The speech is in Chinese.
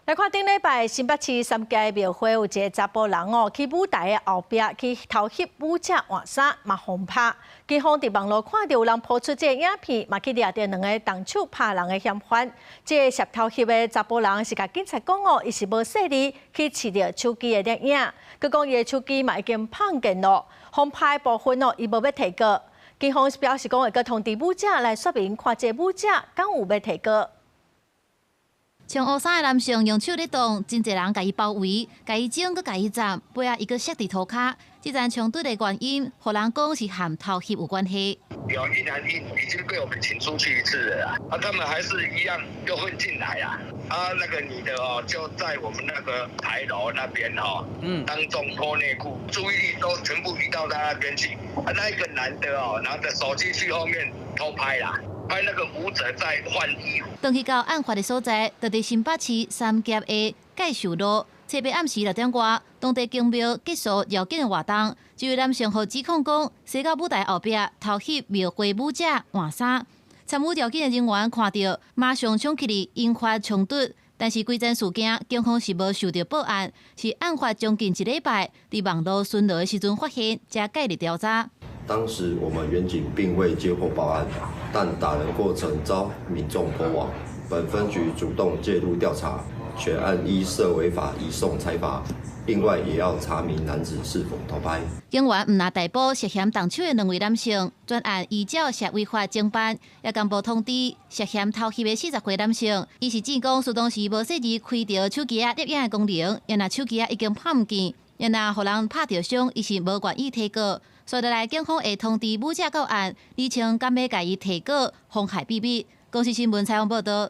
来看顶礼拜新北市三街庙会有一个查甫人哦，去舞台的后壁去偷翕舞者换衫，嘛轰拍。警方伫网络看到有人抛出这个影片，嘛去抓到两个动手拍人的嫌犯。这个涉偷翕的查甫人是甲警察讲哦，伊是无细力去试着手机的摄影，佮讲伊的手机嘛已经碰见咯，轰拍的部分哦，伊无要提告。警方表示讲会佮通知舞者来说明，看这舞者敢有要提告。穿黑衫的男性用手咧动，真侪人甲伊包围，甲伊整佮甲伊斩，背后伊个摔伫涂骹。这阵冲突的原因，互人讲是和偷翕有关系。有一男一女已经被我们请出去一次了啊，他们还是一样又混进来啊。那个女的哦，就在我们那个牌楼那边哦，当众脱内裤，注意力都全部移到他那边去。那一个男的哦，拿着手机去后面偷拍啦。拍那个舞者在换衣服。当去到案发的所在，就伫新北市三甲的介寿路。侧白暗时6点外，当地公庙结束绕境的活动，这位男性互指控讲，西到舞台后壁偷翕庙会舞者换衫。参与绕境的人员看到，马上冲起嚟引发冲突。但是规件事件，警方是无受到报案，是案发将近1礼拜，伫网络巡逻的时阵发现，才介入调查。当时我们远警并未接获报案，但打人过程遭民众破网，本分局主动介入调查，全案依涉违法移送裁罚。另外，也要查明男子是否偷拍。警员唔拿逮捕涉嫌动手的2位男性，专案依照涉违法侦办，也公布通知涉嫌偷翕的40岁男性，伊是指讲，当时无细致开着手机摄影的功能，因那手机已经看唔见，因那互人拍着伤，伊是无愿意提告。所以来，警方会通知舞者到案，厘清敢要甲伊提告妨害秘密。公司新闻采访报道。